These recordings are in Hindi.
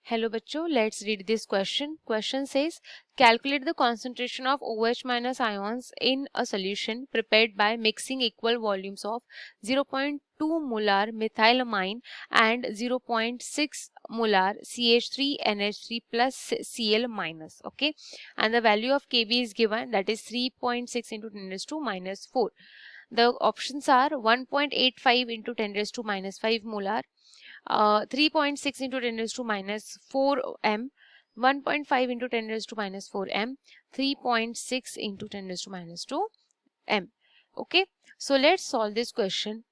Hello बच्चों, let's read this question. Question says, calculate the concentration of OH minus ions in a solution prepared by mixing equal volumes of 0.2 molar methylamine and 0.6 molar CH3NH3 plus Cl minus. Okay, and the value of Kb is given, that is 3.6 into 10 raised to minus 4. The options are 1.85 into 10 raised to minus 5 molar, 3.6 into 10 raised to minus 4 m, 1.5 into 10 raised to minus 4 m, 3.6 into 10 raised to minus 2 m. Okay, so let's solve this question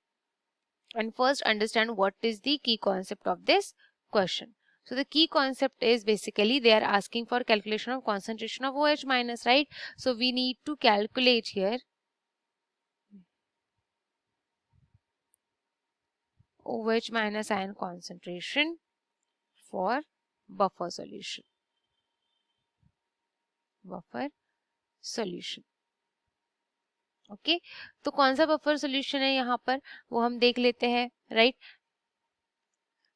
and first understand what is the key concept of this question. So the key concept is basically they are asking for calculation of concentration of OH minus, right? So we need to calculate here OH minus ion concentration for buffer solution. Okay तो कौन सा बफर सॉल्यूशन है यहाँ पर वो हम देख लेते हैं, right?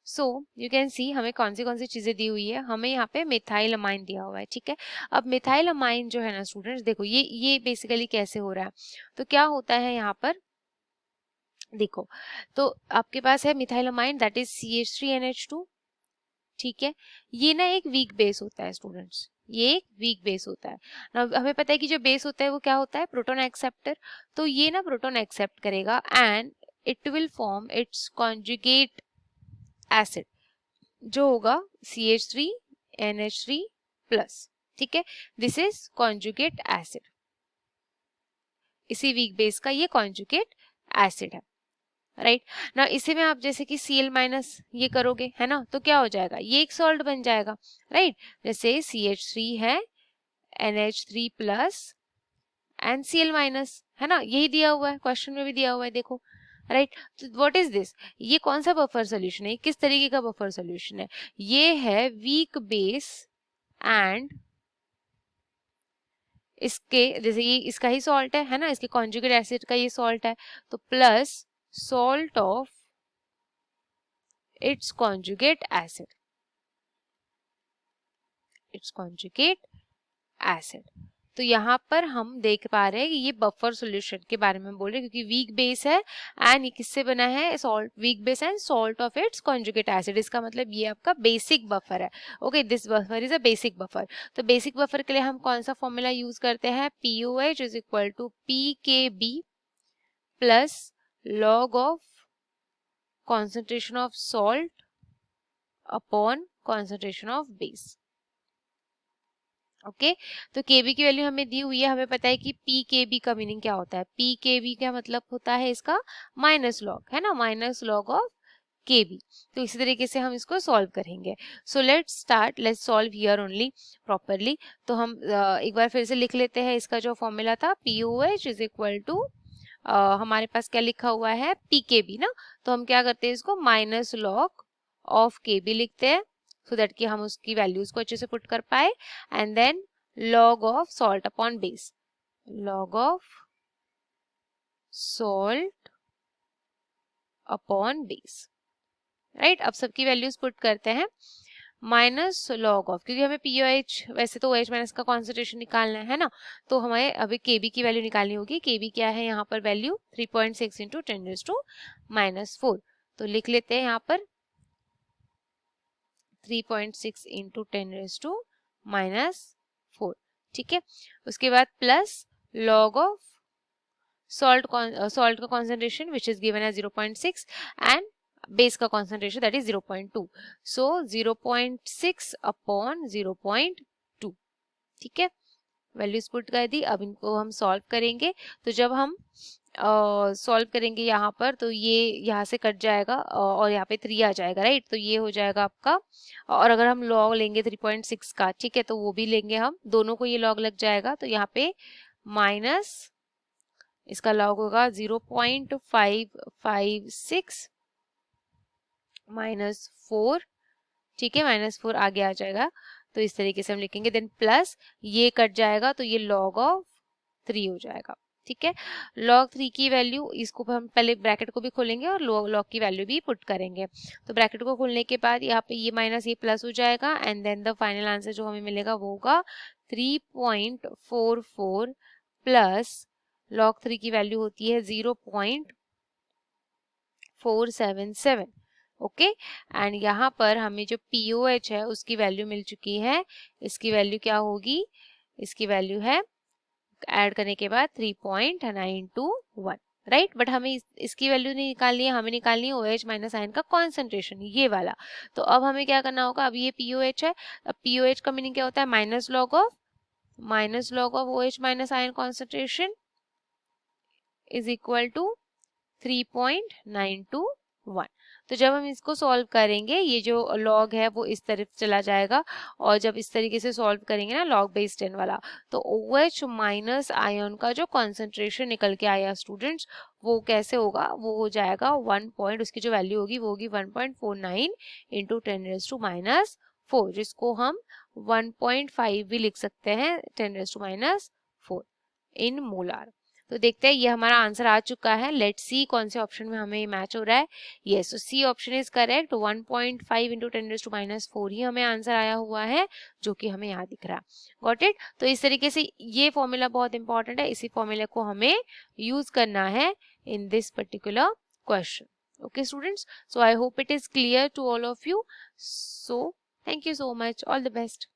So you can see हमें कौन सी चीजें दी हुई है. हमें यहाँ पे मिथाइलमाइन दिया हुआ है, ठीक है. अब मिथाइलमाइन जो है ना स्टूडेंट्स, देखो ये बेसिकली कैसे हो रहा है. तो क्या होता है यहाँ पर, देखो, तो आपके पास है मिथाइलमाइन, दैट इज CH3NH2, ठीक है. ये ना एक वीक बेस होता है स्टूडेंट्स, ये एक वीक बेस होता है ना. हमें पता है कि जो बेस होता है वो क्या होता है, प्रोटॉन एक्सेप्टर. तो ये ना प्रोटॉन एक्सेप्ट करेगा and it will form it's conjugate acid जो होगा CH3NH3 प्लस, ठीक है. दिस इज कॉन्जुगेट एसिड, इसी वीक बेस का ये कॉन्जुगेट एसिड है, राइट ना. इसी में आप जैसे कि Cl माइनस ये करोगे है ना, तो क्या हो जाएगा, ये एक सॉल्ट बन जाएगा, राइट. जैसे CH3 है, NH3 plus and Cl minus, है ना. यही दिया हुआ है, क्वेश्चन में भी दिया हुआ है, देखो, राइट. तो व्हाट इज दिस, ये कौन सा बफर सोल्यूशन है, किस तरीके का बफर सोल्यूशन है, ये है वीक बेस एंड इसके जैसे ये इसका ही सॉल्ट है ना, इसके कॉन्जुगेट एसिड का ये सॉल्ट है, तो plus salt of its conjugate acid, its conjugate acid. तो यहाँ पर हम देख पा रहे हैं कि ये बफर सॉल्यूशन के बारे में बोल रहे हैं, क्योंकि वीक बेस है एंड ये किससे बना है, salt, weak base and salt of its conjugate acid. इसका मतलब ये आपका बेसिक बफर है. Okay, this buffer is a basic buffer. तो बेसिक बफर के लिए हम कौन सा फॉर्मूला यूज करते हैं, POH is equal to PKB plus log of concentration of salt upon concentration of base. Okay, तो Kb की वैल्यू हमें दी हुई है. हमें पता है कि PKB का मीनिंग क्या होता है, PKB का मतलब होता है इसका माइनस लॉग, है ना, माइनस लॉग ऑफ Kb. तो इसी तरीके से हम इसको सॉल्व करेंगे. So let's start, let's solve here only properly. तो हम एक बार फिर से लिख लेते हैं इसका जो फॉर्मूला था, POH इज इक्वल टू हमारे पास क्या लिखा हुआ है, PKB ना. तो हम क्या करते हैं, इसको माइनस लॉग ऑफ Kb लिखते हैं, सो दैट कि हम उसकी वैल्यूज को अच्छे से पुट कर पाए. And then log of salt upon base, log of salt upon base, right. अब सबकी वैल्यूज पुट करते हैं. माइनस लॉग ऑफ, क्योंकि हमें POH वैसे तो OH माइनस का कॉन्सेंट्रेशन निकालना है ना, तो हमें अभी Kb की वैल्यू निकालनी होगी. Kb क्या है यहाँ पर value, 3.6 into 10 raised to minus 4. तो लिख लेते हैं यहाँ पर 3.6 इंटू 10 raised to minus 4, ठीक है. उसके बाद प्लस लॉग ऑफ सॉल्ट का concentration which is given as 0.6 and base का concentration that is 0.2. So 0.6 upon 0.2, ठीक है. वैल्यूज पुट कर दी. अब इनको हम सॉल्व करेंगे. तो जब हम सॉल्व करेंगे यहाँ पर, तो ये यहाँ से कट जाएगा और यहाँ पे 3 आ जाएगा, राइट. तो ये हो जाएगा आपका, और अगर हम लॉग लेंगे 3.6 का, ठीक है, तो वो भी लेंगे हम, दोनों को ये लॉग लग जाएगा. तो यहाँ पे माइनस इसका लॉग होगा 0.556 माइनस 4, ठीक है, माइनस 4 आगे आ जाएगा. तो इस तरीके से हम लिखेंगे. देन प्लस ये कट जाएगा, तो ये लॉग ऑफ 3 हो जाएगा, ठीक है। log 3 की वैल्यू, इसको हम पहले ब्रैकेट को भी खोलेंगे और log की वैल्यू भी पुट करेंगे। तो ब्रैकेट को खोलने के बाद यहाँ पे ये माइनस ये प्लस हो जाएगा and then the final answer जो हमें मिलेगा वो होगा 3.44 प्लस log 3 की वैल्यू होती है 0.477। ओके एंड यहाँ पर हमें जो POH है उसकी वैल्यू मिल चुकी है। इसकी वैल्यू क्या होगी, इसकी वैल्यू है ऐड करने के बाद 3.921, राइट। बट हमें इसकी वैल्यू नहीं निकालनी है, हमें निकालनी है OH माइनस आयन का कॉन्सेंट्रेशन, ये वाला। तो अब हमें क्या करना होगा, अब ये POH है, अब POH का मीनिंग क्या होता है, minus log of OH minus ion concentration is equal to 3.921। तो जब हम इसको सॉल्व करेंगे, ये जो लॉग है वो इस तरफ चला जाएगा और जब इस तरीके से सॉल्व करेंगे ना लॉग बेस 10 वाला, तो OH माइनस आयन का जो कॉन्सेंट्रेशन निकल के आया स्टूडेंट्स, वो कैसे होगा, वो हो जाएगा 1 पॉइंट, उसकी जो वैल्यू होगी वो होगी 1.49 इंटू 10⁻⁴, जिसको हम 1.5 भी लिख सकते हैं 10⁻⁴ इन मोलार। तो देखते हैं, ये हमारा आंसर आ चुका है। लेट्स सी कौन से ऑप्शन में हमें मैच हो रहा है। यस, तो C option is correct. 1.5 into 10⁻⁴ ही हमें आंसर आया हुआ है, जो कि हमें यहाँ दिख रहा है। Got it. तो इस तरीके से ये फॉर्मूला बहुत इंपॉर्टेंट है, इसी फॉर्मूला को हमें यूज करना है in this particular question. Okay students, so I hope it is clear to all of you. So thank you so much, all the best.